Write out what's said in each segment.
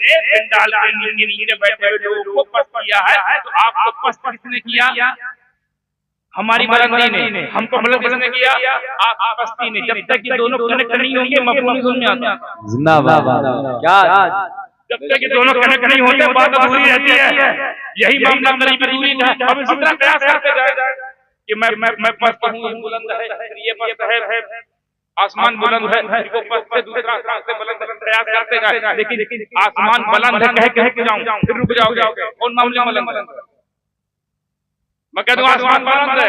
ने पंडाल के नीचे बैठे हुए लोगों को पस्त किया है, तो आपको पस्त किसने किया? हमारी बुलंदी ने। हमको बुलंद किसने किया? आप पस्ती ने। जब तक ये दोनों कनेक्ट नहीं होंगे मफहूम समझ में आता। जिंदाबाद। क्या जब तक ये दोनों कनेक्ट नहीं होते बात अधूरी रहती है। यही मामला करीब दूरी का है। अब इसी तरह प्रयास करते जाए कि मैं पस्त हूँ, बुलंद है, ये पस्त है, आसमान बुलंद है, इसको पस्त से दूसरा आसमान से बुलंद प्रयास करते जाए। लेकिन आसमान बुलंद है कह के जाऊं फिर रुक जाओगे और मामले बुलंद। मैं कह दूं आसमान बुलंद है,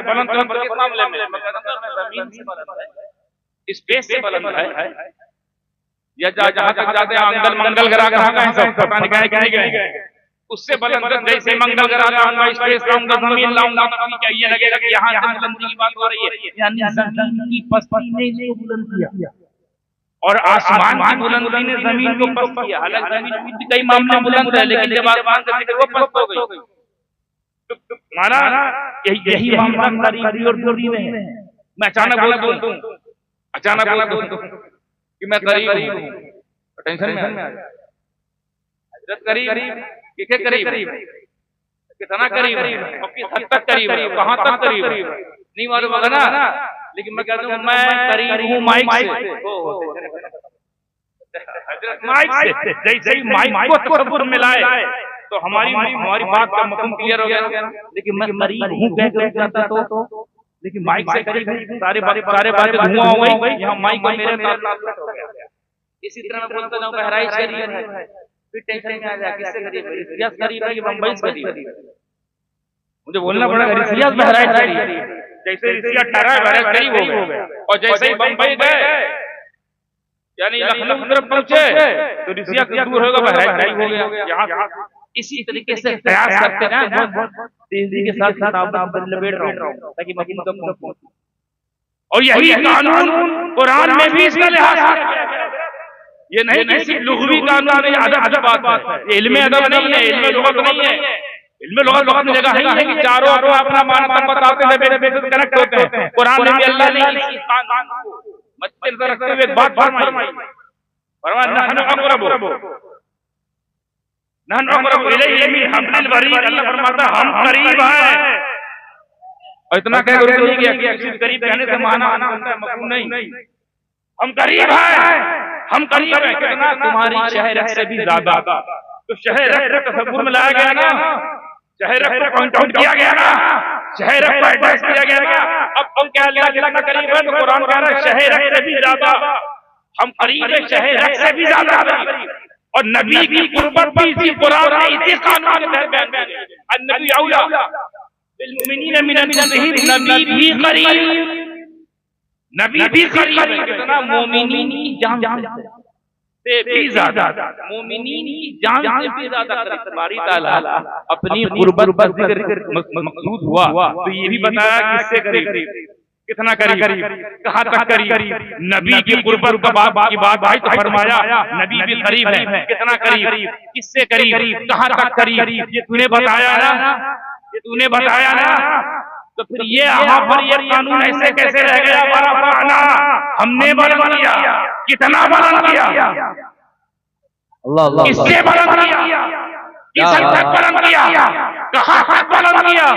बुलंद किस मामले में? मैं कहता हूं जमीन से बुलंद है, स्पेस से बुलंद है, या जहां तक जाते हैं मंगल ग्रह कहां का है सब पता नहीं कहीं गए, उससे बुलंद जैसे मंगल ग्रह लाऊंगा, स्पेस लाऊंगा, जमीन लाऊंगा, तो क्या ये लगेगा कि यहां से बुलंदी की बात हो रही है? यानी जमीन की पस्ती ने इसको बुलंद किया और आसमान की बुलंदी ने जमीन को पस्त किया। हालांकि जमीन भी कई मामले बुलंद है, लेकिन जब आसमान से निकल वो पस्त हो गई। तो माना यही मामला करीबी और दूरी में है। मैं अचानक बोल दूं कि मैं करीब हूं, टेंशन में आ जाए। हजरत करीब किसके करीब, कितना करीब और किस हद तक करीब, कहां तक करीब नहीं मालूम होगा ना। लेकिन मैं कहता हूं मैं करीब हूं माइक से। हजरत माइक से जैसे ही माइक को तसव्वुर मिलाए तो हमारी बात का मफहूम क्लियर हो गया। लेकिन मैं करीब हूं कह के जाता तो, लेकिन माइक से करीब सारे बातें धुआं हो गई, यहाँ माइक और मेरे ताल्लुक हो गया। इसी तरह मैं बोलता जाऊं बहराइच करीब है, फिर टेंशन में आ जाए किससे करीब है? रियाज करीब है कि बम्बई से करीब है? मुझे बोलना पड़ेगा रियाज बहराइच करीब। जैसे रियाज 18 बहराइच करीब हो गया, और जैसे ही बम्बई गए यानी लखनऊ तरफ पहुंचे तो रियाज दूर होगा, बहराइच करीब हो गया। यहाँ इसी तरीके से प्रयास करते हैं, बहुत तेजी के साथ लपेट रहा हूं ताकि मफहूम तक पहुंचूं। और यही कानून कुरान में भी इसका लिहाज किया गया। ये नहीं कि सिर्फ लुग़वी कानून है, अदब बात है, ये इल्मे अदब नहीं है, इल्मे लुग़त नहीं है। इल्मे लुग़त में जगह है कि चारों अपना मानना बताते हैं, मेरे बेटे कनेक्ट होते हैं। कुरान में भी अल्लाह ने इस कानून को मद्देनजर रखते हुए एक बात फरमाई, नहनु अक़रबु इलैहि मिन हब्लिल वरीद। अल्लाह फरमाता है हम करीब हैं। और इतना कह कर नहीं गया कि करीब कहने से माना होता है, मफहूम नहीं। हम करीब हैं, हम करीब हैं। कितना? तुम्हारी शहर से भी ज्यादा। तो शहर को तसव्वुर में लाया गया ना, शहर को पॉइंट आउट किया गया ना, शहर को एड्रेस किया गया ना। अब तुम क्या अल्लाह का करीब है? तो कुरान कह रहा है शहर से भी ज्यादा हम करीब है, शहर से भी ज्यादा करीब। और नबी की कुर्बत भी इसी कुरान में इसी कानून के तहत बयान की गई है। नबी औला बिल मुमिनीन मिन अनफुसिहिम, नबी भी करीब, नबी भी करीब। कितना? मोमिनीन की जान से भी ज्यादा, मोमिनीन की जान से भी ज्यादा करीब। तुम्हारी ताला अपनी कुर्बत पर जिक्र मकसूद हुआ तो ये भी बताया किससे करीब, कितना करीब, कहां तक करीब। नबी की कुर्बत की बात आई तो फरमाया नबी भी करीब है। कितना करीब, किससे करीब, कहां तक करीब, ये तूने बताया ना, ये तूने बताया ना। तो फिर ये यहाँ पर ये कानून ऐसे कैसे रह गया? हमने बुलंद किया, कितना बुलंद किया, किससे बुलंद किया, किस हद तक बुलंद किया, कहां तक बुलंद किया?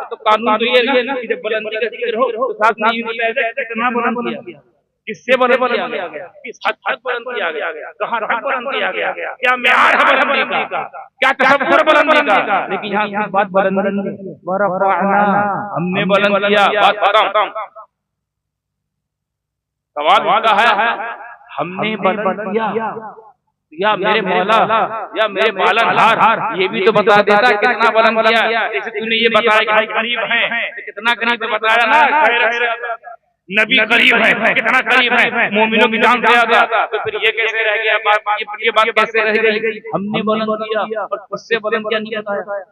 तो कानून तो ये है ना कि जब बुलंदी का जिक्र हो तो साथ में ये बताया जाए कितना बुलंद किया, किससे बुलंद किया गया, किस हद तक बुलंद किया गया, कहां तक बुलंद किया गया, क्या मेयार है बुलंदी का, क्या तसव्वुर बुलंदी का। लेकिन यहाँ बात बुलंदी, हमने बुलंद किया, बात खत्म। सवाल होता है हमने बुलंद किया या मेरे मौला या मेरे पालनहार ये भी तो बता देता कितना बुलंद किया। जैसे तूने ये बताया कि करीब हैं, कितना करीब बताया ना, नबी करीब है, कितना करीब है, मोमिनों की जान से ज्यादा। तो फिर ये कैसे रह गया बात, ये बात कैसे रह गई? हमने बुलंद किया और उससे बुलंद क्या नहीं बताया।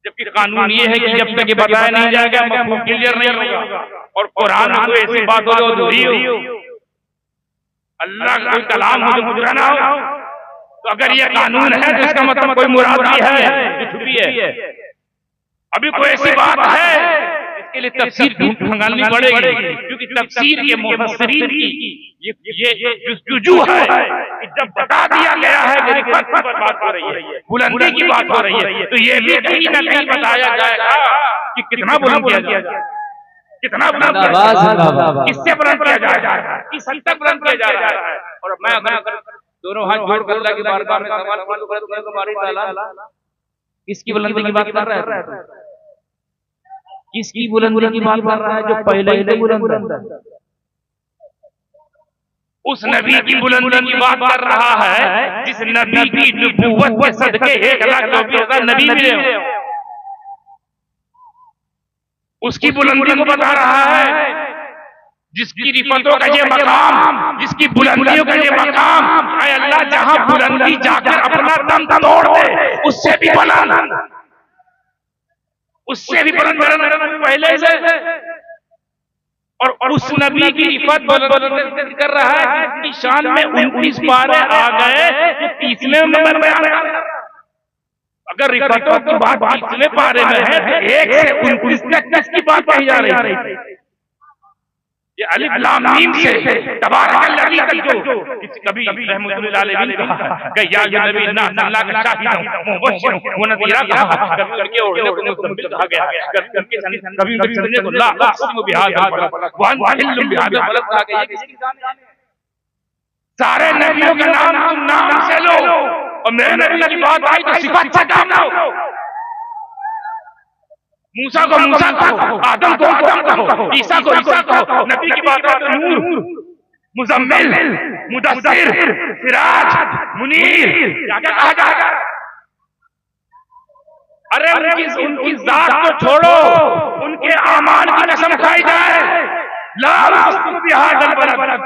जबकि कानून ये है कि जब तक ये बताया नहीं जाएगा मफहूम क्लियर नहीं होगा। और कुरान में कोई ऐसी बात हो जो अधूरी हो, अल्लाह का कोई कलाम हो जो गुजरा ना हो, तो अगर ये कानून है तो इसका मतलब कोई मुराद भी है जो छुपी है। अभी कोई ऐसी बात है इसके लिए तफसीर ढूंढनी पड़ेगी, क्योंकि तफसीर के मुफस्सिरीन की ये जुस्तजू है कि जब बता दिया रिफत की बात हो रही है, बुलंदी की बात हो रही है, तो ये भी कहीं ना कहीं बताया जाएगा कि कितना बुलंद किया जाए, कितना बुलंद किया जाए, किससे बुलंद किया जाए, किस हद तक बुलंद किया जा रहा है। और मैं अगर दोनों हाथ जोड़ कर अल्लाह की बारगाह में सवाल करूं तो हमारी ताला किसकी बुलंदी की बात कर रहा है, किसकी बुलंदी की बात कर रहा है जो पहले ही बुलंद है। उस नबी की बुलंदी की बात कर रहा है जिस नबी की नबूवत के सदके 1,24,000 नबी मिले हो, उसकी बुलंदी को बता रहा है, जिसकी रिफतों का ये मकाम, जिसकी बुलंदियों का ये मकाम, ऐ अल्लाह जहां बुलंदी जाकर अपना दम तोड़ दे, उससे भी बुलंद, उससे भी बुलंद पहले से। और उस नबी की रिफत बुलंद कर रहा है जिसकी शान में 29 पारे आ गए, 30वें नंबर में आ गए। अगर रिफतों की बात 30वें पारे में है तो 1 से 29 तक किसकी बात कही जा रही है? ये अलिफ लाम मीम से तबारकल्लज़ी तक जो कभी रहमतुल्लाह अलैहि ने कहा कि या नबी ना अल्लाह का शाहिद हूं मुबश्शिर व नज़ीरा कहा, कभी करके ओढ़ने को मुस्तमिल कहा गया, कभी चलने को ला उस्म बिहाद वन हिल्लुम बिहाद गलत कहा गया। ये किसकी शान है? सारे नबियों का नाम तुम नाम से लो और मेरे नबी की बात आई तो सिफत से काम लो। मूसा को मूसा कहो, आदम को आदम कहो, ईसा को ईसा कहो, नबी की बात है तो नूर, मुजम्मिल, मुदस्सिर, सिराज, मुनीर, क्या क्या कहा जाएगा? अरे उनकी जात को छोड़ो, उनके आमाल की कसम खाई जाए,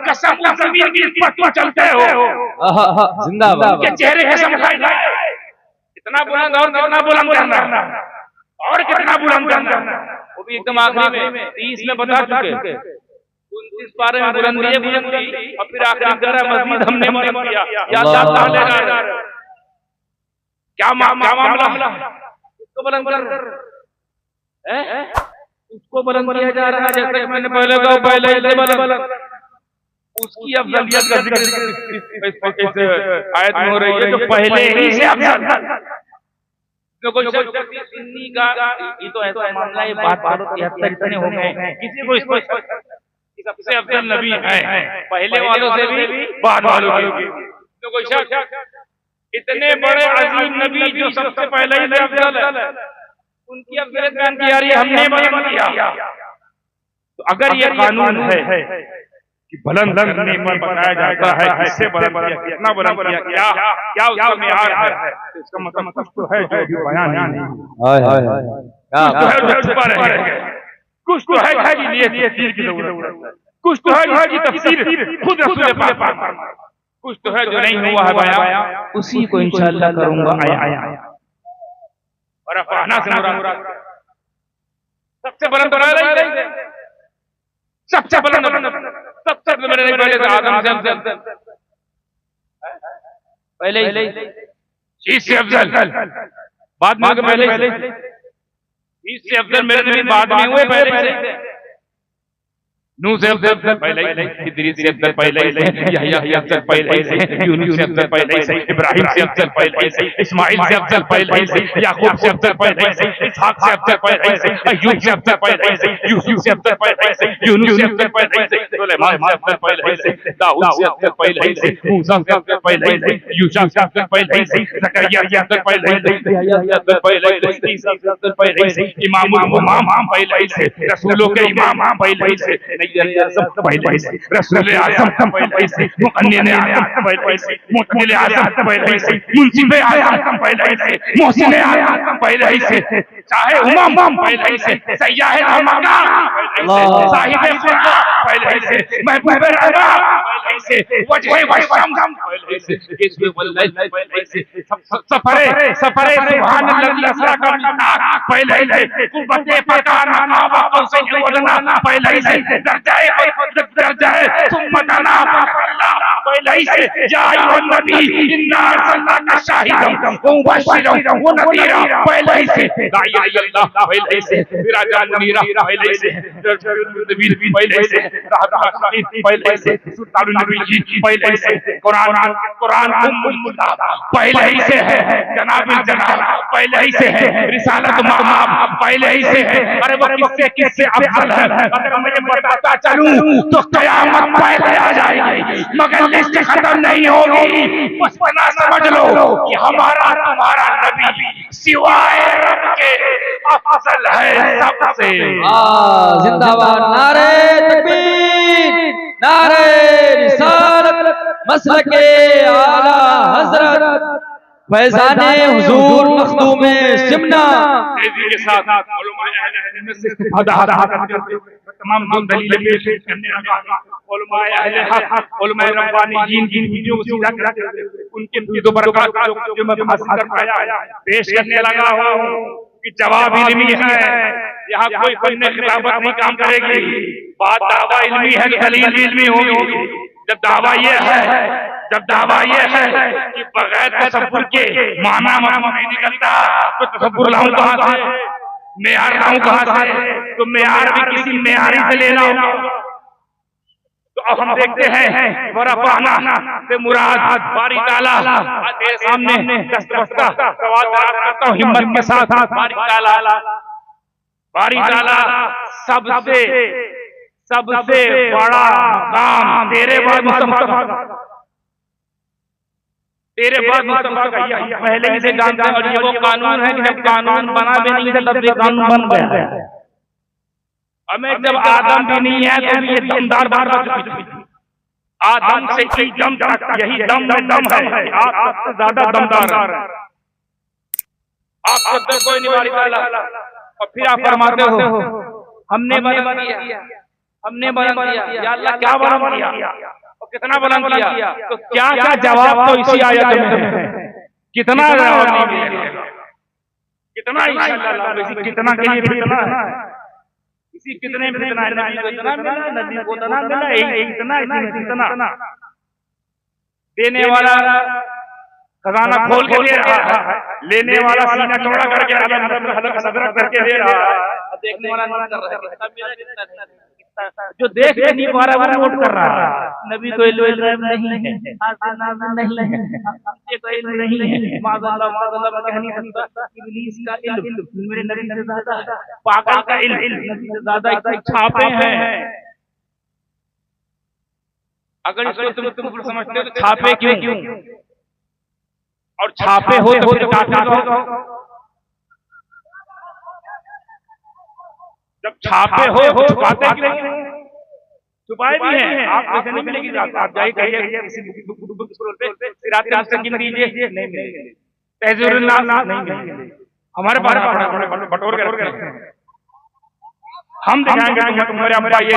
कसम जमीन की इस पर चलते हो, जिंदाबाद, उनके चेहरे कसम खाई जाए। इतना बुलंद और कितना बुलंद करना, और कितना बुलंद करना, वो भी एकदम आखिरी में 30 में बता चुके, 29 पारे में बुलंदी है बुलंदी, और फिर आखिरी कर रहा मस्जिद हमने बुलंद किया, या अल्लाह लेगा क्या मामला, उसको बुलंद कर, उसको बुलंद किया जा रहा है। जैसे कि मैंने पहले कहा, पहले ही बुलंद, उसकी अफजलियत का जिक्र इस आयत में हो रही है जो पहले ही से अफजल। कोई सुन्नी का ये तो ऐसा मामला है, बात 73 इतने हो गए, किसी को इसको सबसे अफजल नबी है, पहले वालों से भी बाद वालों की तो कोई शक, इतने बड़े अजीम नबी जो सबसे पहले ही से अफजल है, उनकी अफजलियत बयान की जा रही है, हमने बयान किया। तो अगर ये कानून है कि बुलंद नेमत बताया जाता है, किससे बुलंद किया, कितना बुलंद किया, क्या क्या उसका मेयार है, तो इसका मतलब कुछ तो है जो अभी बयान नहीं, कुछ तो है जो छुपा रहे हैं, कुछ तो है कि लिए तफसीर की जरूरत है, कुछ तो है जिसकी तफसीर खुद रसूल पाक, कुछ तो है जो नहीं हुआ है बयान, उसी को इंशाअल्लाह करूंगा आया। और अफाना से मुराद सबसे बुलंद बनाया, सबसे बुलंद, सबसे पहले से आदम से अफजल, पहले शीश से अफजल, बाद में पहले शीश से अफजल मेरे नबी बाद में हुए, पहले से नूह से अफजल पहले से, इदरीस से अफजल पहले से, यहया से अफजल पहले से, यूनुस से अफजल पहले से, इब्राहिम से अफजल पहले से, इस्माइल से अफजल पहले से, याकूब से अफजल पहले से, इसहाक से अफजल पहले से, अय्यूब से अफजल पहले से, यूसुफ से अफजल पहले से, यूनुस से अफजल पहले से, सुलेमान से अफजल पहले से, दाऊद से अफजल पहले से, मूसा से अफजल पहले से, यूसुफ से अफजल पहले से, ज़करिया से अफजल पहले से, यहया से अफजल पहले से, ईसा से अफजल पहले से, इमामुल उम्माम पहले से, रसूलों के इमाम पहले से, पहले से, रसूल आज़म पहले से, मुक़न्निन आज़म पहले से, मुतमिल आज़म पहले से, मुंसिफ आज़म पहले से, मोहसिन आज़म पहले से, चाहे उम्म पहले से, सय्याह रहमगा पहले से, साहिब खुदा पहले से, महबूब रहमा पहले से, वजह वशम पहले से, इस्म वल्लैल पहले से, सफरे सुभान अल्लाह असरा पहले से, कुव्वते फताना मावा कौसैन वदना पहले से, दर्जाए सुम्मतना पहले पहले ही से या अय्युहन नबी इन्ना अरसलनाका शाहिदन व मुबश्शिरन व नज़ीरा पहले ही से, दाइया इल्लल्लाह पहले ही से, सिराजन मुनीरा पहले ही से, नबी पहले ही से, रहमत पहले ही से, सुल्तानुल नबी जी पहले ही से, कुरान उम्मुल किताब पहले ही से है, जनाबुल जनाब पहले ही से है, रिसालत मआब पहले ही से है। अरे वो किससे अफजल है? अगर मैं बताता चलूं तो कयामत पहले आ जाएगी, मगर लिस्ट खत्म नहीं होगी। बस इतना समझ लो कि हमारा तुम्हारा नबी सिवाय रब के अफजल है सबसे। जिंदाबाद, नारे तकबीर, नारे रिसालत, मसलके आला हजरत फैजाने हुजूर मखदूमे सिमना। तेजी के साथ उलमाए अहले हदीस से इस्तिफादा करते तमाम दलीलें पेश करने लगा। उलमाए अहले हक, उलमाए रब्बानीयीन जिन वीडियो को सीधा करते उनके वीडियो बरकत जो मैं हासिल कर पाया पेश करने लगा हूं कि जवाब इल्मी है। यहाँ कोई फन्ने खिताबत नहीं काम करेगी। बात दावा इल्मी है तो दलील भी इल्मी होगी। जब दावा ये है कि बगैर तसव्वुर के माना नहीं निकलता तो तसव्वुर लाऊं कहां से, मेयार लाऊं कहां से? तो मेयार भी किसी मेयारी से लेना होगा। तो अब हम देखते हैं वरफ़अना से मुराद बारी ताला तेरे सामने दस्त बस्ता सवाल करता हूं हिम्मत के साथ। बारी ताला सबसे बड़ा काम तेरे बाद मुस्तफा का पहले ही से जानते हैं। और ये वो कानून है कि जब कानून बना भी नहीं था तब ये कानून बन गया। हमें जब आदम भी नहीं है तो ये दमदार बात आदम से ही दम तक यही दम में दम है। आप सबसे ज्यादा दमदार है। आप सबसे कोई नहीं बारी ताला। और फिर आप फरमाते हो हमने बुलंद किया, हमने बुलंद किया। या अल्लाह क्या बुलंद किया और कितना बुलंद किया? तो क्या क्या जवाब तो इसी आयत में है। कितना जवाब नहीं मिलेगा, कितना इंशाअल्लाह कितना के लिए कितना है, इसी कितने में कितना है। नबी को इतना मिला, नबी को इतना मिला, इतना इसमें इतना देने वाला खजाना खोल के दे रहा है, लेने वाला सीना चौड़ा करके हलक सदरक करके दे रहा है, देखने वाला नोट कर रहा है। जो देख नहीं पा रहा वो नोट कर रहा है। नबी को इल्म नहीं है, नहीं है, ये कोई इल्म नहीं है। माज़अल्लाह मैं कह नहीं सकता। इब्लीस का इल्म मेरे नबी से ज्यादा, पागल का इल्म नबी से ज्यादा। छापे हैं, अगर इसको तुम समझते हो तो छापे क्यों? और छापे हो तो फिर काफिर हो। जब छापे हो छुपाते क्यों? छुपाए भी हैं। आप ऐसे नहीं मिलेगी। आप जाइए कहिए किसी बुक स्टोर पे सिरात मुस्तकीम दीजिए, नहीं मिलेंगे। तहज़ीरुन नास नहीं मिलेंगे। हमारे पास बटोर के रखे हैं। हम दिखाएंगे तुम्हारे अम्मा ये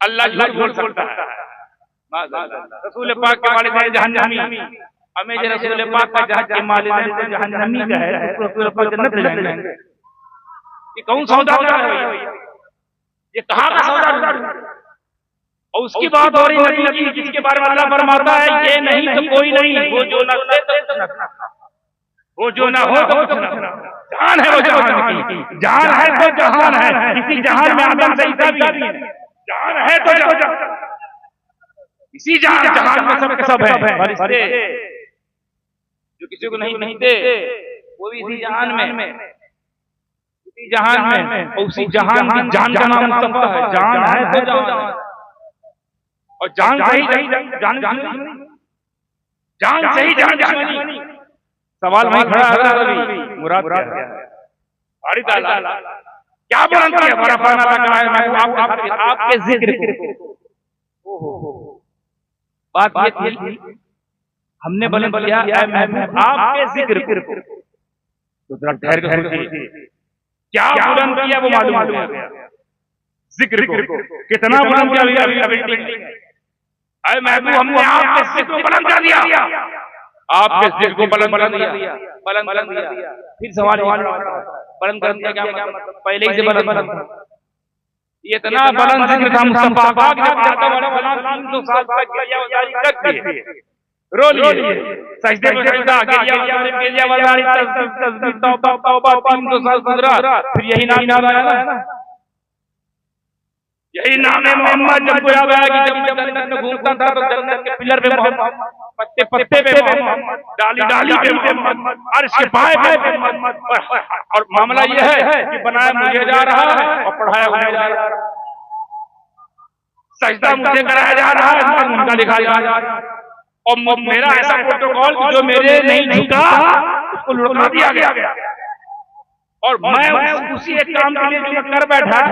अल्लाह झूठ बोल सकता है। रसूल पाक के वालिदैन जहन्नमी, हमें जो रसूल पाक का जहाज के वालिदैन जहन्नमी का है, रसूल पाक जन्नत ले जाएंगे। ये कौन सौदा है भैया? ये कहां का सौदा है? और उसकी बात हो रही नबी की, जिसके बारे में अल्लाह फरमाता है ये नहीं तो कोई नहीं, वो जो न हो तो वो जो न हो तो जान है, वो जहान की जान है तो जहान है। इसी जहान में आदम से ईसा भी है। जान है तो इसी जहान में सब है। फरिश्ते जो किसी को नहीं थे वो भी इसी जहान में, उसी जहान में, उसी जहान की जान का नाम मुस्तफा है। जान है तो जहान, और जान सही जान सवाल वहीं खड़ा है। मुराद क्या है? बारी ताला क्या बुलंद किया? वरफ़अना लका आपके जिक्र को बात ये थी, हमने बुलंद किया ऐ महबूब आपके जिक्र को। तो जरा ठहर कर सोचिए क्या बुलंद किया वो मालूम हो गया। जिक्र को कितना बुलंद किया? ऐ महबूब हमने आपके जिक्र को बुलंद कर दिया, आपके जिक्र को बुलंद कर दिया। फिर सवाल बुलंद कर दिया क्या मतलब? पहले ही से बुलंद ये इतना बुलंद जिक्र था मुस्तफा का कि जब आदम अलैहिस्सलाम 300 साल तक गिरियावजारी करते रो लिए, सजदे में सजदा, गिरियावजारी तस्बीह तौबा तौबा 300 साल गुजरा, फिर यही नाम याद आया ना, यही नाम है मोहम्मद। जब याद आया कि जब मैं जन्नत में घूमता था तो जन्नत के पिलर पे मोहम्मद, पत्ते पत्ते पे मोहम्मद, डाली डाली पे मोहम्मद, अर्श के पाए पे मोहम्मद। और मामला ये है कि बनाया मुझे जा रहा है और पढ़ाया उन्हें जा रहा है, सजदा मुझे कराया जा रहा है, उनका लिखा जा रहा है। और मेरा ऐसा प्रोटोकॉल कि जो मेरे नहीं झुका उसको लुढ़का दिया गया। और मैं उसी एक काम के लिए जो मैं कर बैठा,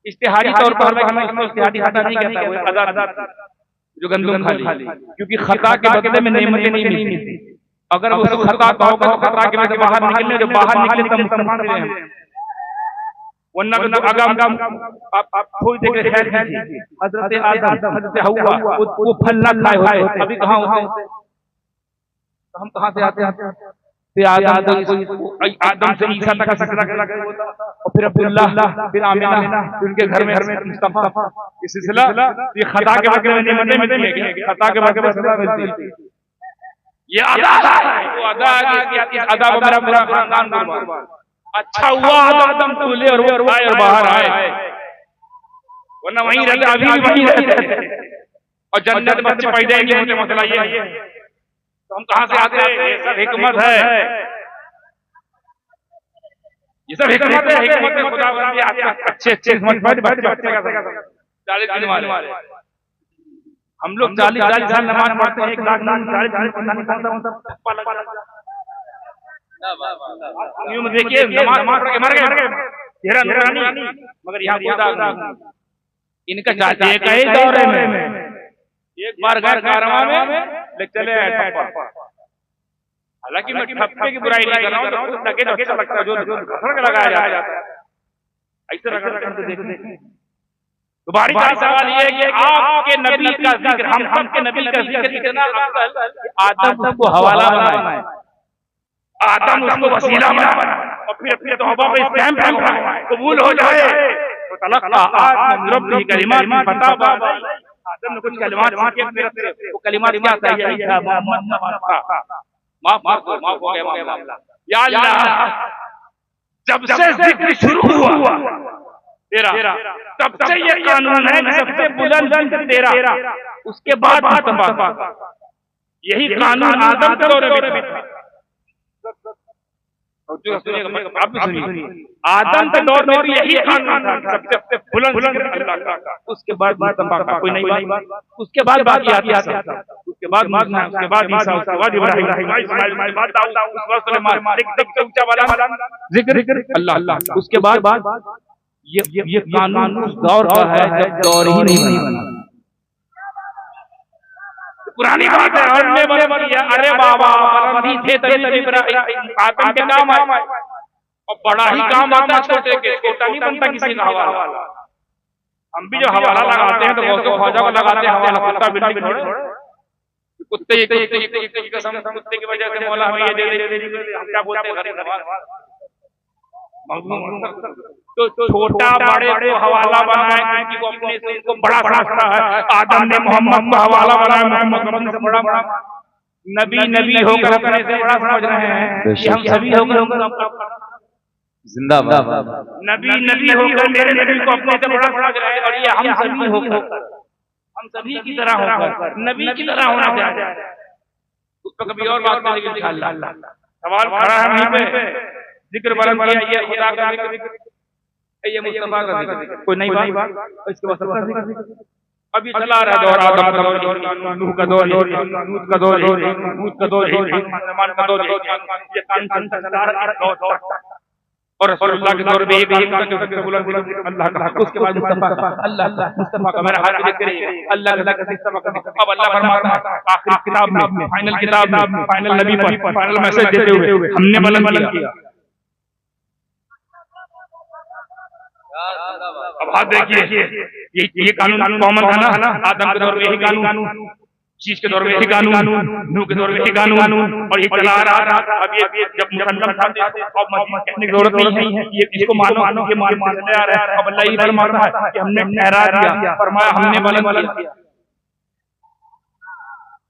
इस्तिहारी तौर पर मैं इस्तिहारी खता नहीं कहता, वो अदा जो गंदुम खाली, क्योंकि खता के बदले में नेमतें नहीं मिलती। अगर वो खता कहोगे तो खता के वजह से बाहर निकलने, जो बाहर निकले तब मुसलमान रहे, वरना तो अगम आप खोज देख रहे हैं हजरत आदम हजरत हव्वा वो फल ना खाए होते, अभी कहाँ होते, तो हम कहाँ से आते हैं? फिर आदम से ईसा तक सिलसिला और फिर अब्दुल्लाह, फिर आमिना, फिर उनके घर में मुस्तफा, ये सिलसिला ये खता के वक्त में नेमतें मिलती है, खता के वक्त में सजा मिलती है। ये अदा है, वो अदा है कि इस अदा को मेरा पूरा खानदान कुर्बान। अच्छा हुआ आदम तुले और वो आए और बाहर आए, वरना वहीं रहते, अभी भी वहीं रहते और जन्नत में बच्चे पैदा ही नहीं होते। मसला ये है, तो हम कहाँ से आते हैं? ये सब हिकमत है, ये सब हिकमत है, हिकमत है खुदा बंदी। अच्छे अच्छे बच्चे का 40 दिन वाले हम लोग 40 साल नमाज पढ़ते हैं, 1 लाख 40 देखिए नमाज पढ़ के मर गए चेहरा नूरानी, मगर यहाँ खुदा इनका चाचा एक ही दौरे में एक बार गए कारवां में ले चले आए ठप्पा। हालांकि मैं ठप्पे की बुराई नहीं कर रहा हूँ, तो लगे तो अच्छा लगता है, जो घसड़ के लगाया जाता है ऐसे रगड़ के देखते। तो बारी बारी सवाल ये है कि आपके नबी का जिक्र, हम के नबी का जिक्र इतना अफजल, आदम उसको हवाला बनाए, आदम उसको वसीला बनाए और फिर तौबा पे स्टैंप लगवाए, कबूल हो जाए तो तलक्का आदम मिन रब्बिही कलिमातिन फताबा। आदम ने कुछ कलिमात सीखे मेरे से, वो कलिमात क्या था? या मोहम्मद माफ हो गया मामला। या अल्लाह, जब से जिक्र शुरू हुआ तेरा, तब से ये कानून है कि सबसे बुलंद जिक्र तेरा, उसके बाद मुस्तफा। यही कानून आदम के दौर में भी, आप भी सुनिए, आदम के दौर में भी यही कानून था, सबसे बुलंद जिक्र अल्लाह का, उसके बाद मुस्तफा का, कोई नई बात, उसके बाद बाकी आती है, उसके बाद मूसा, उसके बाद ईसा, उसके बाद इब्राहिम, इस्माइल, बाद दाऊद, उसके बाद सुलेमान, एक ऊंचा वाला जिक्र अल्लाह। उसके बाद ये कानून उस दौर का है जब दौर ही नहीं बना, पुरानी बात है। और ने बड़े अरे बाबा बंदी थे तभी आदम के काम आए, और बड़ा ही काम आता छोटे के, छोटा नहीं बनता किसी का हवाला। हम भी जो हवाला लगाते हैं तो गौसो ख्वाजा को लगाते हैं हवाला, कुत्ता बिल्ली छोड़े, कुत्ते की कसम, कुत्ते की वजह से मौला हमें ये दे, हम क्या बोलते हैं तो छोटा बड़े को हवाला बनाए क्योंकि वो अपने से उनको बड़ा समझता है। आदम ने मोहम्मद को हवाला बनाया, मोहम्मद से बड़ा नबी होकर अपने से बड़ा समझ रहे हैं कि हम सभी होकर जिंदाबाद, नबी होकर मेरे नबी को अपने से बड़ा समझ रहे हैं, और ये हम सभी होकर, हम सभी की तरह होकर नबी की तरह होना चाहिए। उस पर कभी और बात करेंगे इंशाअल्लाह। सवाल खड़ा है वहीं पे, जिक्र बुलंद किया, ये खुदा का जिक्र, ये मुस्तफा का जिक्र, कोई नई बात, इसके बाद सबका जिक्र अभी चला रहा है दौर, आदम का दौर, नूह का दौर, नूह का दौर, हूद का दौर, सलमान का दौर, ये कान चला रहा है। और रसूलुल्लाह के दौर में एक जिक्र बुलंद अल्लाह का, उसके बाद मुस्तफा का, अल्लाह का, मुस्तफा का, मेरा हाथ जिक्र है अल्लाह का, मुस्तफा का। अब अल्लाह फरमाता है आखिरी किताब में, फाइनल किताब में, फाइनल नबी पर फाइनल मैसेज देते हुए हमने बुलंद किया। अब हाथ देखिए, ये कानून कॉमन था ना आदम के दौर में, यही कानून शीश के दौर में यही कानून, नूह के दौर में यही कानून, और ये चला आ रहा था। अब ये जब मुसल्लम था अब मसीह कहने की जरूरत नहीं है, ये इसको मानो ये मानते आ रहा है। अब अल्लाह ये फरमाता है कि हमने ठहरा दिया, फरमाया हमने बुलंद किया,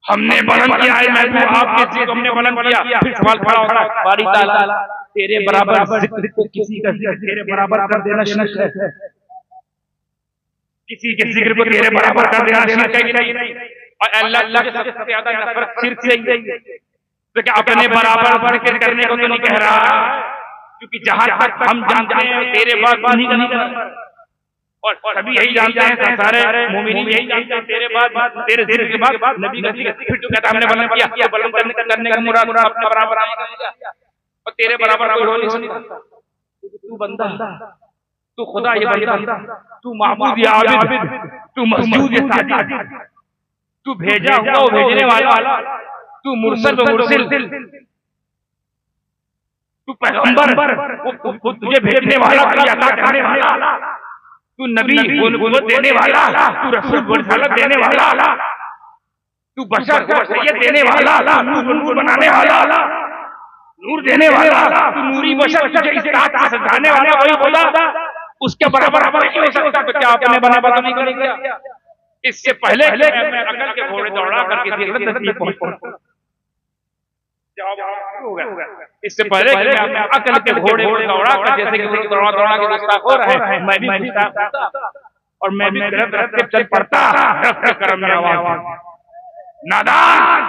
हमने बुलंद किया है, मैं आपके चीज को हमने बुलंद किया। फिर सवाल खड़ा होता है, बारी ताला तेरे बराबर जिक्र को किसी का जिक्र तेरे बराबर कर देना शिर्क है, किसी के जिक्र को तेरे बराबर कर देना शिर्क है कि नहीं? और अल्लाह के सबसे ज्यादा नफरत शिर्क से ही है। तो क्या अपने बराबर जिक्र करने को तो नहीं कह रहा, क्योंकि जहां तक हम जानते हैं तेरे बाद नहीं करना, और सभी यही जानते हैं, सारे मोमिनीन यही जानते हैं तेरे बाद तेरे जिक्र के बाद नबी का जिक्र। फिर तो कहता हमने बुलंद किया, बुलंद करने का मुराद अपने बराबर और तेरे बराबर कोई हो नहीं सकता। तू बंदा, तू खुदा ये बंदा, तू माबूद या आबिद, तू मसजूद या साजिद, तू भेजा हुआ वो भेजने वाला, तू मुरसल व मुरसिल, तू पैगंबर वो तुझे भेजने वाला, अता करने वाला, तू नबी वो देने वाला, तू रसूल वो रिसालत देने वाला, तू बशर को सैयद देने वाला, तू नूर बनाने वाला, नूर देने वाला, तू नूरी बशर तुझे इस रात से सजाने वाला वही खुदा, उसके बराबर नहीं हो सकता। तो क्या आपने बराबर नहीं करेंगे? इससे पहले मैं अकल के घोड़े दौड़ा करके इससे पहले मैं अकल के घोड़े दौड़ा कर जैसे कि दौड़ा के गुस्ताख हो रहा है, मैं भी गुस्ताख होता और मैं भी रब के चल पड़ता, रब के करम में आवाज नादान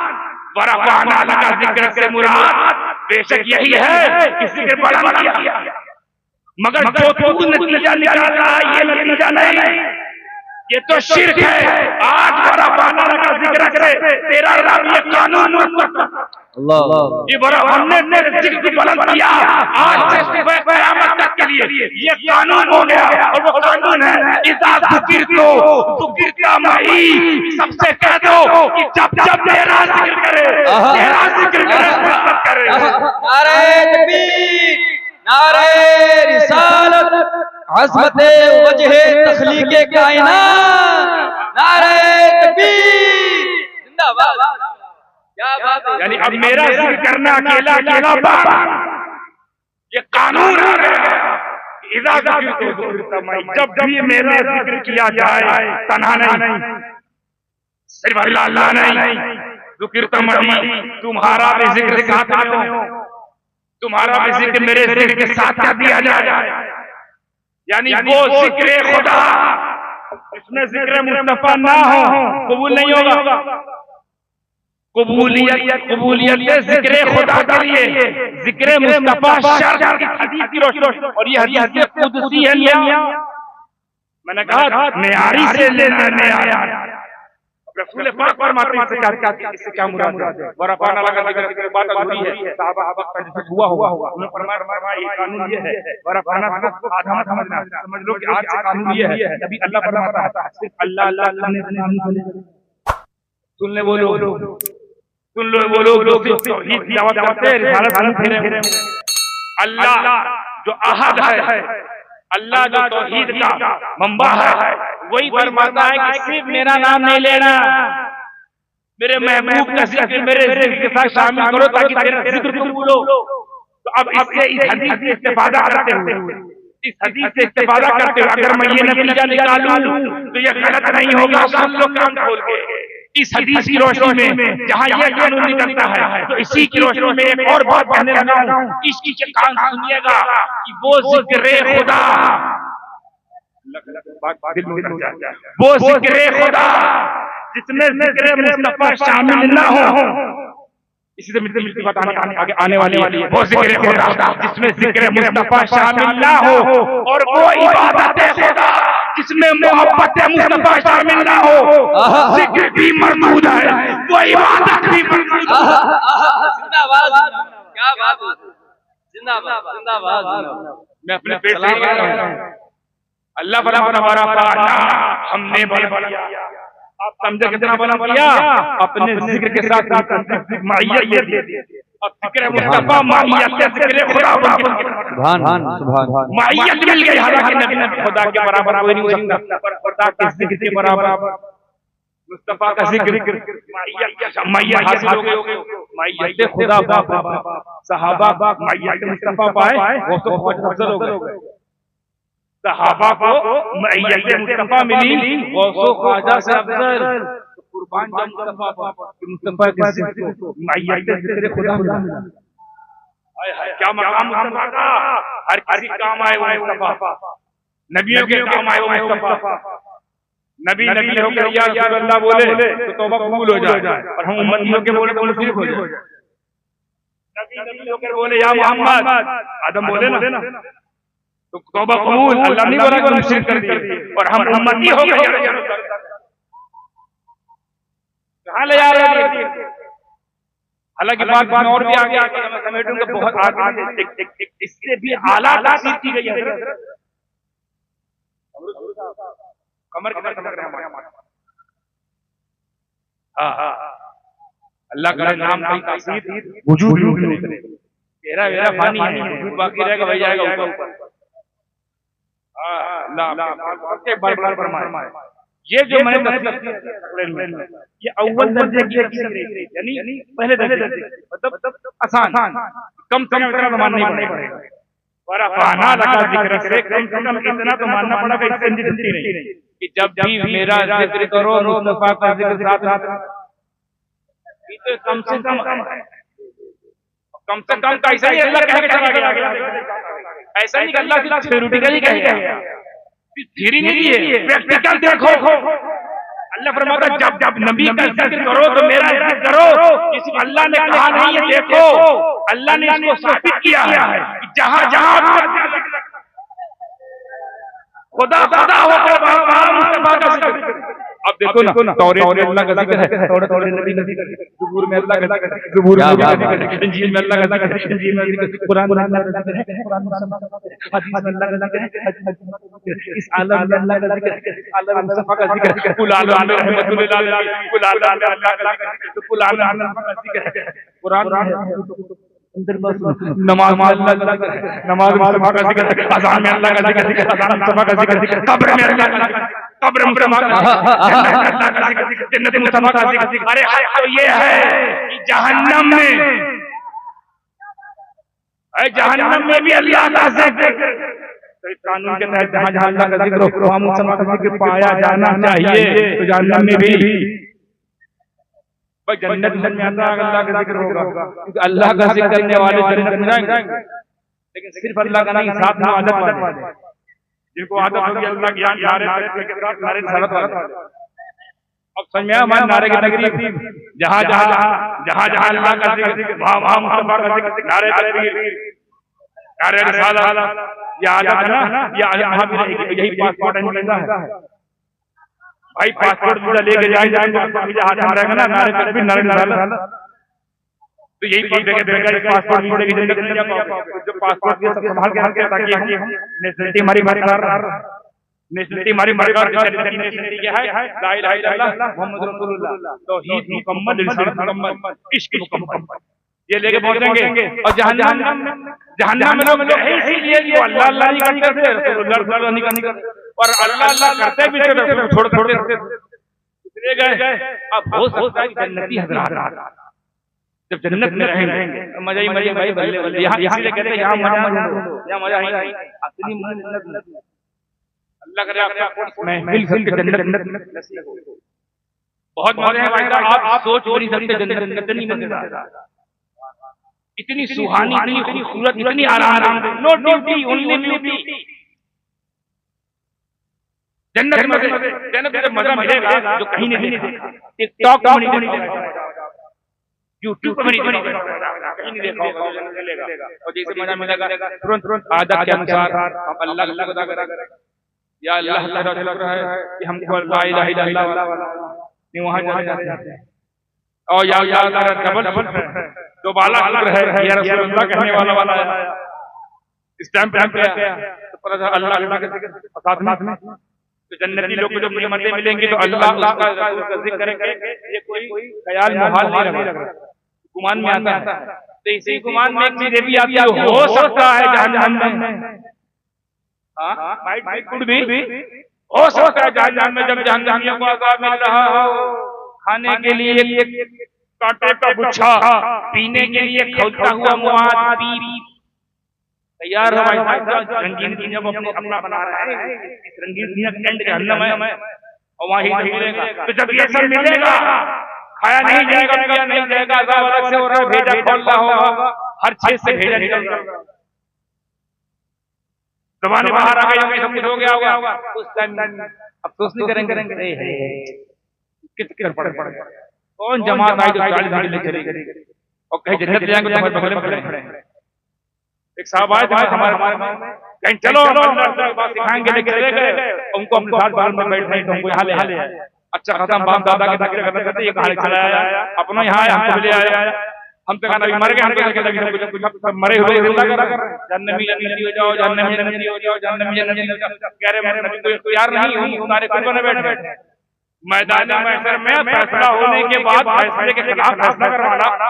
वरफ़अना लका ज़िक्र से मुराद बेशक यही है कि जिक्र बुलंद किया, मगर जो तू नतीजा निकाला ये नतीजा नहीं, ये तो शिर्क है। आज वरफ़अना लका ज़िक्र से तेरा रब ये कानून ये बड़ा हमने तेरे जिक्र को बुलंद किया, आज से क़यामत तक के लिए ये कानून हो गया। और वो कानून है इज़ा ज़ुकिरता मई, सबसे कह दो कि जब तेरा जिक्र करे नारे तकबीर, नारे रिसालत, अज़मते वजहे तख़लीक़े कायनात, नारे तकबीर, जिंदाबाद। क्या बात है? यानी अब मेरा जिक्र करना अकेला बात, ये कानून है। जब भी मेरा जिक्र किया जाए, तन्हा नहीं, सिर्फ अल्लाह नहीं, ज़ुकिरता मई, तुम्हारा भी जिक्र साथ में हो, तुम्हारा भी जिक्र मेरे जिक्र के साथ कर दिया जाए। यानी वो जिक्र खुदा इसमें जिक्र मुस्तफा ना हो कबूल नहीं होगा। कबूलियत जिक्र खुदा के लिए जिक्र मुस्तफा शर्त हदीस की रोशनी, और ये हदीस कुदसी है। मैंने कहा मेयारी से लेना मेयार रसूल पाक फरमाते हैं इससे क्या मुराद है? वरफ़अना लका ज़िक्र की बात अधूरी है, साहबा वक्त जैसे हुआ होगा उन्होंने फरमाया ये कानून ये है, वरफ़अना को आधा मत समझना, समझ लो कि आज से कानून ये है। अभी अल्लाह फरमाता है सिर्फ अल्लाह सुनने वो लोग सुन लो, वो लोग जो तौहीद की दावत करते हैं, रिसालत फिरे अल्लाह जो अहद है, अल्लाह जो तौहीद का मंबा है, वही फरमाता है कि सिर्फ मेरा नाम नहीं लेना, मेरे महबूब का जिक्र मेरे जिक्र के साथ शामिल करो ताकि तेरा जिक्र तुम बोलो। तो अब इससे इस हदीस से इस्तेफादा करते हुए, इस हदीस से इस्तेफादा करते हुए अगर मैं ये नतीजा निकालूं तो ये गलत नहीं होगा। सब लोग कान खोल के इस हदीस की रोशनी में जहां ये कानून निकलता है, तो इसी की रोशनी में एक और बात कहने लगा हूं, इसकी के कान सुनिएगा कि वो जिक्र खुदा, वो जिक्र खुदा जिसमें जिक्र मुस्तफा शामिल ना हो, इसी से मिलती बात आगे आने वाली है। वो जिक्र खुदा जिसमें जिक्र मुस्तफा शामिल ना हो, और वो इबादत खुदा जिसमें मोहब्बत मुस्तफा शामिल ना हो, जिक्र भी मरदूद है, वो इबादत भी मरदूद है। जिंदाबाद, क्या बात है, जिंदाबाद जिंदाबाद। मैं अपने पेट से कह रहा हूं, अल्लाह फरमाता हमने बना, आप समझे कितना बना किया, अपने जिक्र के साथ माइयत दे दी। अब जिक्र मुस्तफा माइयत से जिक्र खुदा सुभान सुभान माइयत मिल गई। हालांकि नबी खुदा के बराबर कोई नहीं हो सकता, पर खुदा के जिक्र के बराबर मुस्तफा का जिक्र, मैयत हासिल हो गई, मैयत खुदा सहाबा मैयत मुस्तफा पाए वो तो बहुत अफजल हो गए। सहाबा को मैयत मुस्तफा मिली वो तो ख्वाजा से अफजल। कुर्बान जाऊं मुस्तफा के जिक्र को, मैयत जिक्र खुदा मिला। क्या मकाम मुस्तफा का, हर किसी काम आए वो मुस्तफा, नबियों के काम आए वो मुस्तफा। नबी नबी होकर या अल्लाह बोले तो तौबा कबूल हो जाए, और हम उम्मतियों के बोले तो मुश्रिक हो जाए। नबी नबी होकर बोले या मोहम्मद, आदम बोले ना तो तौबा कबूल, अल्लाह नहीं बोला कि मुश्रिक कर दिए, और हम उम्मती हो गए। कहाँ ले जा रहे हैं? हालांकि बात और भी आगे मैं समेटूंगा, बहुत आगे इससे भी आला तासीर की गई है। कमर के समझ रहे हैं हमारे। हाँ अल्लाह का नाम की तासीर वजूद में उतरे। तेरा मेरा फानी है, वजूद बाकी रहेगा, वही जाएगा ऊपर। अल्लाह एक बार फरमाए, ये जो मैंने ये अव्वल दर्जे की यानी पहले दर्जे, मतलब आसान, कम से कम इतना तो मानना ही पड़ेगा। वरफ़अना लका ज़िक्र से कम इतना तो मानना पड़ेगा, इससे निकलती नहीं कि जब भी मेरा जिक्र करो मुस्तफा का जिक्र साथ, तो कम से कम कैसा ही अल्लाह कह के चला गया। ऐसा नहीं कि अल्लाह सिर्फ थ्योरेटिकली कहेगा, थ्योरी नहीं है, प्रैक्टिकल देखो। अल्लाह फरमाता जब नबी का जिक्र करो तो मेरा जिक्र करो। इसको अल्लाह ने कहा नहीं है, देखो अल्लाह ने इसको साबित किया है कि जहां खुदा होकर वहां मुस्तफा का जिक्र। अब देखो ना, तौरात में अल्लाह का जिक्र है, तौरात और नबी का जिक्र है, ज़बूर में अल्लाह का जिक्र है, ज़बूर में अल्लाह का जिक्र है, इंजील में अल्लाह का जिक्र है, इंजील में अल्लाह का जिक्र है, कुरान में अल्लाह का जिक्र है, कुरान में अल्लाह का जिक्र है, हदीस में अल्लाह का जिक्र है, इस आलम में अल्लाह का जिक्र है, इस आलम में मुस्तफा का जिक्र है, कुल आलम में रहमतुल लिल आलमीन, कुल आलम में अल्लाह का जिक्र है, कुल आलम में मुस्तफा का जिक्र है। कुरान में नमाज में अल्लाह का जिक्र है, नमाज में मुस्तफा का जिक्र है, अज़ान में अल्लाह का जिक्र है, अज़ान में मुस्तफा का जिक्र है, कब्र में अल्लाह का जिक्र है, कब्र में मुस्तफा का जिक्र, जन्नत में मुस्तफा का जिक्र। अरे तो ये है कि जहन्नम में भी अल्लाह का जिक्र। तो इस कानून के तहत जहाँ जहाँ अल्लाह का जिक्र हो वहाँ मुस्तफा का जिक्र पाया जाना चाहिए। तो जहन्नम में भी जन्नत में अल्लाह का जिक्र होगा, क्योंकि अल्लाह का जिक्र करने वाले जन्नत में जाएंगे। लेकिन सिर्फ अल्लाह का नहीं, साथ में आदत वाले, जिनको आदत होगी अल्लाह की नारे अब समझ में हमारे नारे की तकरीब, जहाँ जहाँ अल्लाह का जिक्र वहाँ मुस्तफा का जिक्र, नारे तकरीर, नारे रिसालत, ये आदत है ना, ये यही पासपोर्ट है भाई। पासपोर्ट पूरा लेके जाए हाथ में रहेगा ना, नारे तकबीर नारे रिसालत, तो यही पासपोर्ट वीजा की जिंदगी जो पासपोर्ट के सब संभाल के रखते हैं ताकि हम नेशनलिटी हमारी नेशनलिटी क्या है, ला इलाहा इल्लल्लाह मुहम्मद रसूलुल्लाह, तौहीद मुकम्मल, रिसालत मुकम्मल, इश्क मुकम्मल, ये लेके पहुंचेंगे। और जहन्नम में लोग इसीलिए जो अल्लाह अल्लाह नहीं करते, रसूलुल्लाह नहीं करते, और अल्लाह अल्लाह करते भी छोड़ इसलिए गए। अब हो सकता है कि जन्नती हज़रात जब जन्नत में रहेंगे तो मजा ही मजा भाई, बल्ले यहाँ से कहते हैं यहाँ मजा ही असली जन्नत। अल्लाह करे आपको महफिल के जन्नत नसीब हो। बहुत मजे हैं भाई, आप सोच नहीं सकते जन्नत नहीं मिलता, इतनी सुहानी, इतनी खूबसूरत, इतनी आराम, नो ड्यूटी ओनली ब्यूटी। जन्नत में मजा मिलेगा जो कहीं नहीं देखा, टिकटॉक में नहीं देखा, यूट्यूब पर नहीं देखा, कहीं नहीं देखा होगा। और जैसे मजा मिलेगा तुरंत आदत के अनुसार हम अल्लाह का खुदा करें, या अल्लाह ताला है कि हमको ला इलाहा इल्लल्लाह नहीं वहां जाते हैं, और या डबल जो बाला है या रसूलुल्लाह कहने वाला है, इस टाइम पे तो पता अल्लाह के साथ में तो जन्नती लोग को जब नेमतें मिलेंगी तो अल्लाह उसका जिक्र करेंगे। ये कोई ख्याल मुहाल नहीं लग रहा, गुमान में आता है। तो इसी गुमान में एक चीज भी आती है, हो सकता है जहन्नम में, हां माइट कुड बी हो सकता है जहन्नम में जब जहन्नमियों को अज़ाब मिल रहा हो, खाने के लिए एक कांटे का गुच्छा, पीने के लिए खौलता हुआ मुआद पी तैयार हो भाई साहब, रंगीन दुनिया को अपना बना रहे हैं, इस रंगीन दुनिया का एंड जहन्नम है और वहीं मिलेगा। तो जब ये सब मिलेगा, खाया नहीं जाएगा, पिया नहीं जाएगा, अज़ाब अलग से हो रहा है, भेजा खोल रहा होगा, हर चीज से भेजा निकल रहा है, जबानें बाहर आ गई, सब कुछ हो गया होगा, उस टाइम अफसोस नहीं करेंगे कितने पड़ कौन जमात आई जो 40 गाड़ी ले चली गई और कहीं जन्नत जाएंगे तो हमारे बगल में खड़े हैं। एक साहब आए थे हमारे कहीं चलो बात सिखाएंगे, लेके चले गए, उनको अपने साथ बाहर में बैठने तो हमको यहाँ ले आए, अच्छा खत्म बाप दादा के जिक्र करते करते ये कहानी चला आया, अपना यहाँ आया, हमको ले आया, हम तो कहना मर गए, हमको कुछ मरे हुए जिंदा कर जन्नमी जन्नती हो जाओ, जन्नमी जन्नती हो जाओ, जन्नमी जन्नती हो जाओ, कह रहे मैं नबी को यार नहीं हूँ, तुम्हारे कुर्बान में बैठे मैदान महशर में फैसला होने के बाद फैसले के खिलाफ फैसला करवाना,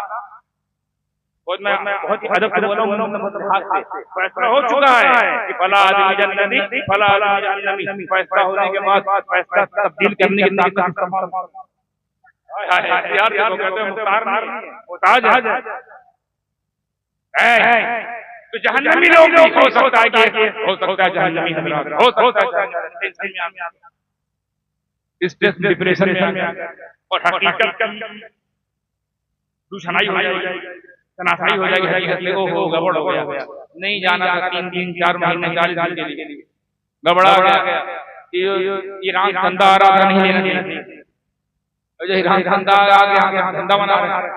और मैं बहुत ही अदब से बोला हूं, फैसला हो चुका है कि फला आदमी जन्नती, फला आदमी जन्नती, फैसला होने के बाद फैसला तब्दील करने की ताकत यार ये लोग कहते हैं मुख्तार नहीं मुहताज है, तो जहन्नमी लोग हो सकता है कि हो सकता है जहन्नमी हो सकता है टेंशन में आ गया, स्ट्रेस डिप्रेशन में आ गया, और हकीकत दुश्मनाई हो जाएगी, तनाशाई हो जाएगी, हकीकत में ओ गड़बड़ हो गया, नहीं जाना था 3 दिन 4 महीने 40 दिन के लिए, गड़बड़ा गया, ईरान धंधा आ रहा था, नहीं लेना चाहिए, जो ईरान धंधा आ गया, धंधा बना रहा है,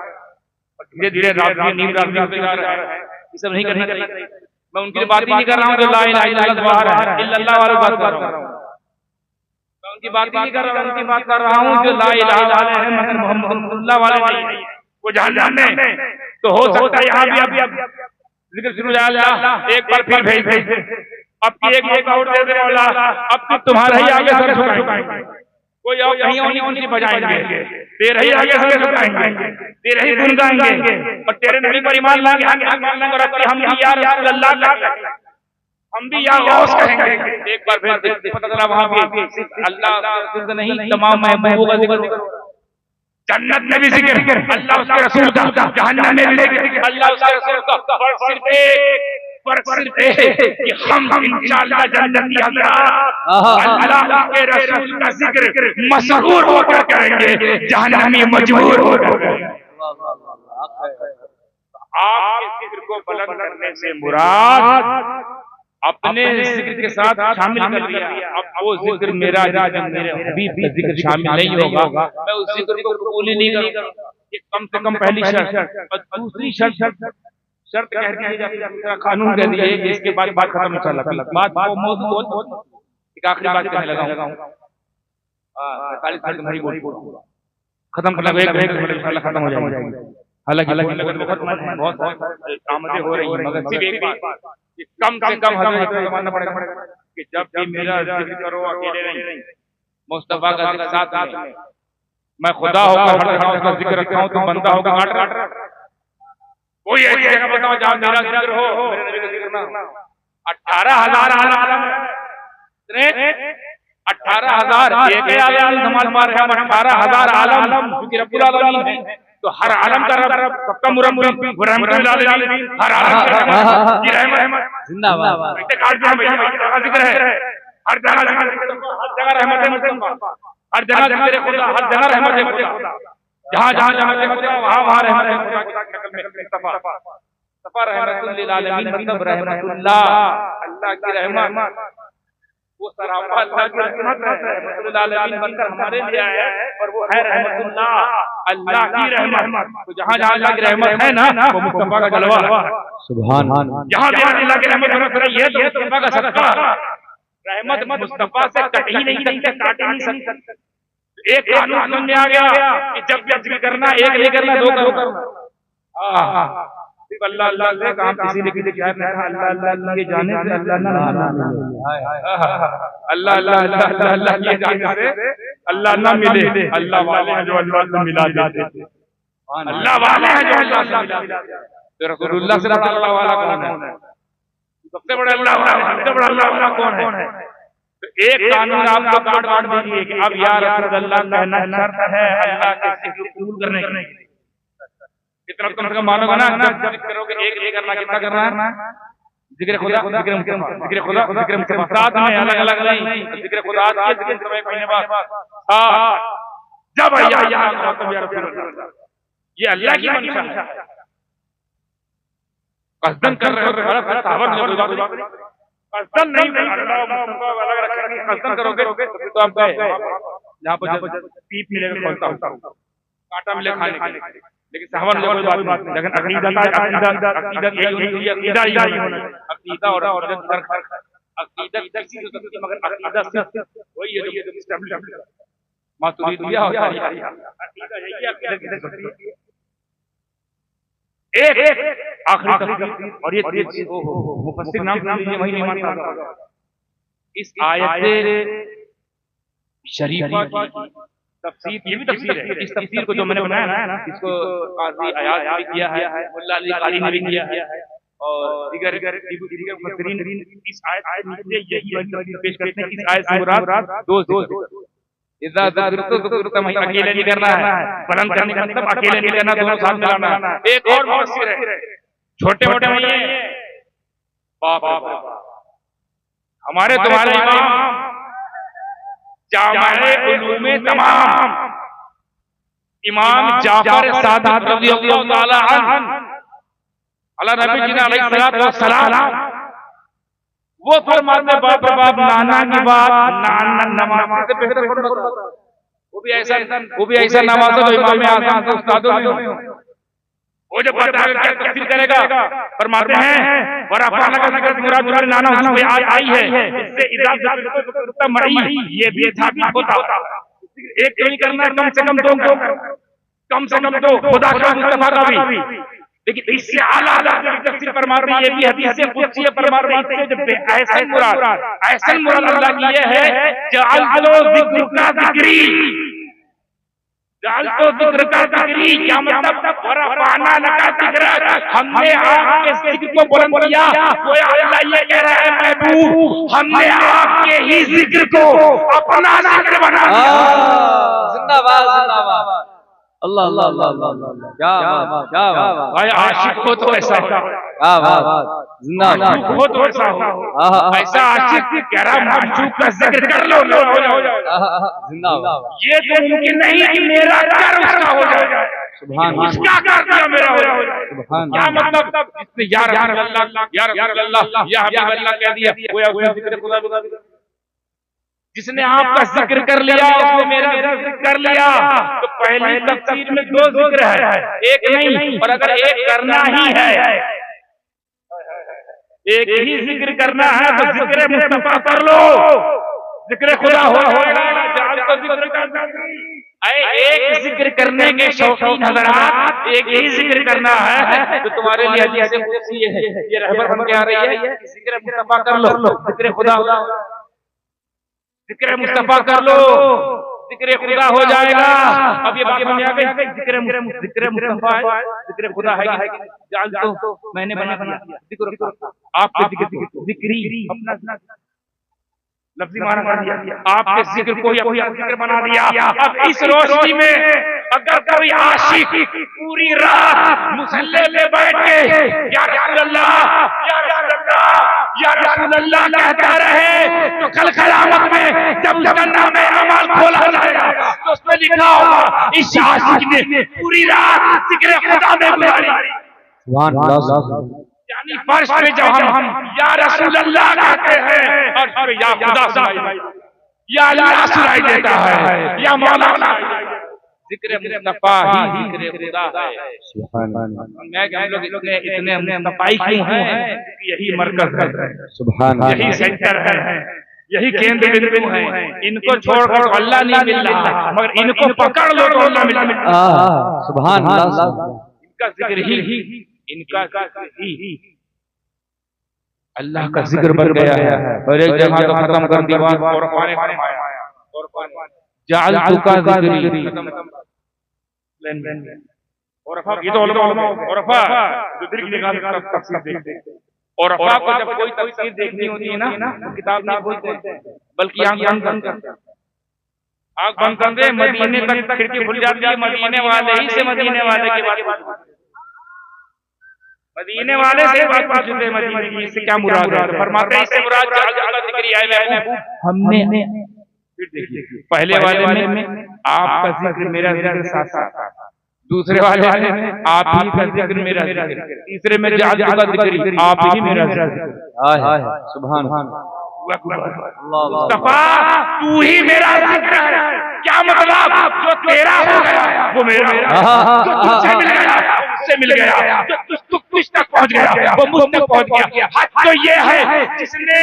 धीरे धीरे रात में नींद रात जा रहा है, ये सब नहीं करना चाहिए। मैं उनकी बात ही नहीं कर रहा हूँ जो ला इलाहा इल्लल्लाह इल्लल्लाह वालों बात कर रहा हूँ, मैं उनकी बात ही नहीं कर रहा हूँ, उनकी बात कर रहा हूँ जो ला इलाहा इल्लल्लाह है मगर मोहम्मद वाले नहीं है, वो जहन्नम में, तो हो सकता है यहाँ भी अब जिक्र शुरू एक बार फिर भेज अब की एक और दे दे मौला, अब तो तुम्हारे ही आगे सर झुकाएंगे, कोई और कहीं नहीं बजाएंगे, तेरे ही आगे सर झुकाएंगे, तेरे ही गुण गाएंगे, और तेरे नबी पर ईमान लाएंगे, हम भी या रसूल अल्लाह, हम भी या गौस कहेंगे। एक बार फिर पता चला वहां भी अल्लाह नहीं, तमाम महबूबों का जिक्र, जन्नत में भी जिक्र, अल्लाह उसके रसूल का, जहन्नम में भी जिक्र, अल्लाह उसके रसूल का, सिर्फ एक कि हम इंशाअल्लाह जन्नती हज़रात अल्लाह के रसूल का जिक्र मशहूर होकर करेंगे, जहन्नमी मजबूर होकर। आपके जिक्र को बुलंद करने से मुराद अपने जिक्र के साथ शामिल कर लिया, अब वो जिक्र मेरा मेरे हबीब का जिक्र शामिल नहीं होगा, मैं उस जिक्र को कबूल ही नहीं करूंगा, ये कम से कम पहली शर्त। और दूसरी शर्त कह दी जाती, कानून कह दिया कि इसके बाद बात खत्म इंशाअल्लाह, बात वो मौजूद बहुत एक आखिरी बात कहने लगा हूं, 40 मिनट तुम्हारी बोल खत्म कर लगे, इंशाअल्लाह खत्म हो जाएगी, हालांकि बहुत आमदें हो रही है, मगर सिर्फ एक बात कम से कम हजरत मानना पड़ेगा कि जब भी मेरा जिक्र करो अकेले नहीं, मुस्तफा का जिक्र साथ में, मैं खुदा होकर हर का जिक्र रखा हूं, तुम बंदा होगा काट कोई ऐसी जगह बताओ जहां मेरा जिक्र हो, मेरे नबी का जिक्र ना। 18,000 आलम, 18,000 एक आलम हमारे 18,000 आलम, क्योंकि रब्बुल आलमीन है, तो हर आलम का रब सबका मुरब्बी रहमतुल आलमीन, हर आलम की रहमत जिंदाबाद, इसे काट दो भैया, का जिक्र है, हर जगह रहमत है मुस्तफा, हर जगह जिक्र खुदा, हर जगह रहमत है खुदा, जहां जहां रहमत है वहां रहमत है खुदा की शक्ल में मुस्तफा रहमतुल लिल आलमीन, मतलब रहमतुल्लाह, अल्लाह की रहमत, वो सरापा अल्लाह की रहमत है, रहमतुल आलमीन बनकर हमारे लिए आया है, और वो है रहमतुल्लाह, अल्लाह की रहमत। तो जहां जहां अल्लाह की रहमत है ना, वो मुस्तफा का जलवा, सुभान अल्लाह, जहां भी अल्लाह की रहमत बरस रही है तो मुस्तफा का सदका, रहमत मुस्तफा से कट ही नहीं सकते, काट ही नहीं सकते। एक कानून समझ में आ गया कि जब जिक्र करना, एक नहीं करना, दो करना, सिर्फ अल्लाह अल्लाह से काम, किसी ने किसी क्या कहा, अल्लाह अल्लाह ये जाने से अल्लाह ना, अल्लाह अल्लाह अल्लाह अल्लाह ये जाने से अल्लाह ना मिले, अल्लाह वाले हैं जो अल्लाह से मिला देते, अल्लाह वाले हैं जो अल्लाह से मिला देते। तो रसूलुल्लाह से अल्लाह वाला कौन है? सबसे बड़ा अल्लाह वाला, सबसे बड़ा अल्लाह वाला कौन है? तो एक कानून आप लोग बांट दीजिए कि अब या रसूल अल्लाह कहना शर्त है अल्लाह के जिक्र कबूल करने के लिए। इतना कम से कम मानोगे ना, जब जिक्र करोगे एक नहीं करना, कितना करना है? जिक्र खुदा, जिक्र मुस्तफा, जिक्र खुदा, जिक्र मुस्तफा, साथ में अलग अलग नहीं। जिक्र खुदा आज के जिक्र एक महीने बाद जब या रसूल अल्लाह, ये अल्लाह की मंशा है। कसदन कर रहे हो, साहब कसदन नहीं, अलग रखेंगे, कसदन करोगे तो आप गए जहाँ पर पीप मिलेगा खोलता हूँ, कांटा मिले खाने के लिए। लेकिन साहब ने कोई बात नहीं, लेकिन अकीदत यही होनी चाहिए, अकीदा और अकीदत किसी से सकती, मगर अकीदा सिर्फ वही है जो एस्टैब्लिश मातुरीदिया होता है। अकीदा यही है, अकीदा किसी से सकती है। एक आखिरी तफसीर, और ये मुफस्सिर नाम लीजिए, वही नहीं मानता। इस आयत शरीफा की तफसीर, ये भी तफसीर है। इस तफसीर को जो मैंने बनाया ना, इसको काज़ी अयाज भी किया है, मुल्ला अली काली ने भी किया है, और दीगर मुफस्सिरीन इस आयत के नीचे यही वजह पेश करते हैं कि इस आयत से मुराद दो इज़ा ज़ुकिरत में अकेले नहीं करना है, बुलंद करने का मतलब अकेले नहीं करना, दोनों साथ मिलाना है। एक और मुफस्सिर है, छोटे मोटे नहीं है, बाप हमारे तुम्हारे इमाम जामे उलूमे तमाम इमाम जाफर सादिक रज़ियल्लाहु ताला अन्हु अला नबी जी अलैहि सलाम, वो फरमाते बाप बाप नाना की बात नाना नमाज से बेहतर फरमाता। वो भी ऐसा नमाज है जो इमाम आज़म से उस्तादों में हो। वो जो पता है क्या तफसीर करेगा, फरमाते हैं वरफ़अना का जिक्र मुराद जो नाना उसमें आई है, इससे इज़ा मई ये भी था होता। एक नहीं करना, कम से कम दो, कम से कम दो, खुदा का मुस्तफा का भी। लेकिन इससे आला तफसीर फरमाते हैं, ये भी हदीस से कुदसी फरमाते हैं, जब ऐसा मुराद अल्लाह की ये है जअल्तु ज़िक्रुका ज़िक्री, जअल्तु ज़िक्रुका ज़िक्री, क्या मतलब वरफ़अना लका ज़िक्रक, हमने आपके ज़िक्र को बुलंद किया। वो अल्लाह ये कह रहा है महबूब, हमने आपके ही ज़िक्र को अपना ज़िक्र बना दिया। जिंदाबाद जिंदाबाद, अल्लाह अल्लाह अल्लाह, क्या बात क्या बात। भाई आशिक हो तो ऐसा हो, क्या बात, जिंदाबाद हो तो ऐसा हो, ऐसा आशिक कह रहा माशूक का जिक्र कर लो, हो जाए जिंदाबाद। ये तो मुमकिन नहीं कि मेरा कर उसका हो जाए, सुभान उसका कर दिया मेरा हो जाए। सुभान क्या मतलब, जिसने या रसूल अल्लाह या रसूल अल्लाह या हबीब अल्लाह कह दिया, वो उसने जिक्र खुदा, जिसने आपका जिक्र कर लिया उसने मेरा जिक्र कर लिया। तो पहली तफसीर में दो जिक्र है, एक नहीं, और अगर एक करना ही है, एक ही जिक्र करना है तो जिक्र मुस्तफा कर लो, जिक्र खुदा हो जाएगा। एक जिक्र करने के शौकीन हज़रात, एक ही जिक्र करना है तो तुम्हारे लिए हदीस कुदसी है, ये रहबर हम कह रही है, जिक्र मुस्तफा कर लो, जिक्र खुदा, जिक्र मुस्तफा कर लो, जिक्र खुदा हो जाएगा। अब ये बात समझ आ गई, जिक्र मुस्तफा है, जिक्र खुदा है, जान तो मैंने बना दिया जिक्र, आपके जिक्री अपना लफ्ज़ी माना कर दिया, आपके जिक्र को अपना जिक्र बना दिया। अब इस रोशनी में अगर कोई आशिक पूरी रात मुसल्ले पे बैठ के या रसूल अल्लाह या रसूल अल्लाह या रसूल अल्लाह कहता रहे, तो कल क़यामत में जब उसका नामे अमाल खोला जाएगा तो उसमें लिखा होगा इस आशिक ने पूरी रात जिक्र खुदा में गुजारी। सुभान अल्लाह। यानी फर्श पे जब हम या रसूल अल्लाह कहते हैं और फिर या खुदा सुनाई, या अल्लाह सुनाई देता है, या मौला, जिक्र मुस्तफा ही जिक्र खुदा है। सुभान अल्लाह। मैं हम लोग इतने मुस्तफाई क्यों हैं? यही मरकज है, सुभान अल्लाह, यही सेंटर है, यही केंद्र बिंदु है। इनको छोड़कर अल्लाह नहीं मिल रहा, मगर इनको पकड़ लो तो अल्लाह मिल रहा। सुभान अल्लाह। इनका जिक्र ही, इनका ही अल्लाह का जिक्र बन गया है। और एक जगह तो खत्म कर दिया और पाने और जाअल्तु का जिक्री और ये तो उलमा और जो दिल की निगाह तफसीर देखते और रफ़ा को जब कोई तफसीर देखनी होती है ना तो किताब नहीं खोलते बल्कि आंख बंद करते हैं। आंख बंद कर दे, मदीने तक खिड़की खुल जाती है, मदीने वाले ही से मदीने वाले की बात, मदीने वाले से बात पूछते हैं, मदीने की इससे क्या मुराद है? फरमाते हैं इससे मुराद जिक्र है महबूब, हमने पहले वाले में आपका जिक्र मेरा जिक्र साथ साथ, दूसरे वाले में आप ही का जिक्र मेरा जिक्र, तीसरे में जात का जिक्र आप ही मेरा जिक्र। सुभान मुस्तफा तू ही मेरा जिक्र है। क्या मतलब? जो तेरा हो गया वो मेरा, जो तुझसे मिल गया मुझसे मिल गया, जो तुझ तक पहुंच गया वो मुझ तक पहुंच गया। हद तो ये है जिसने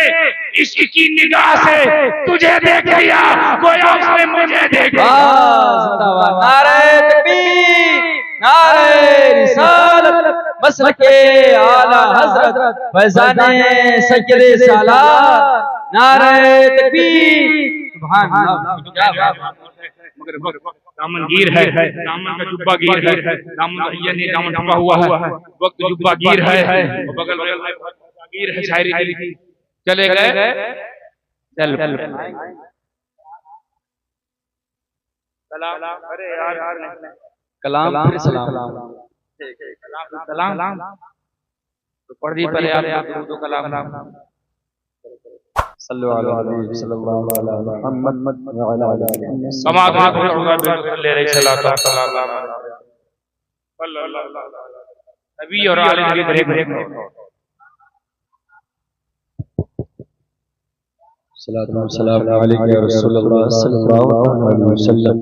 इश्क की निगाह से तुझे देख लिया, गोया उसने मुझे देख लिया। नारे तकबीर, नारे रिसालत, मसलके आला हज़रत फैज़ाने सजदे सालात, नारे तकबीर। सुभान अल्लाह। मगर दामन गिर है, दामन का जुब्बा गिर है, दामन यानी दामन ढका हुआ है, वक्त जुब्बा गिर है, बगल गिर है शायरी की। चले गए चल सलाम, अरे यार कलाम फिर सलाम, सलाम तो पढ़ दी पहले आप तो कलाम सल्लल्लाहु अलैहि मुहम्मद व अला आलिहि समाधान ले रही सलात नबी और आले के ब्रेक सलातो व सलाम अलैका या रसूलल्लाह सल्लल्लाहु अलैहि वसल्लम।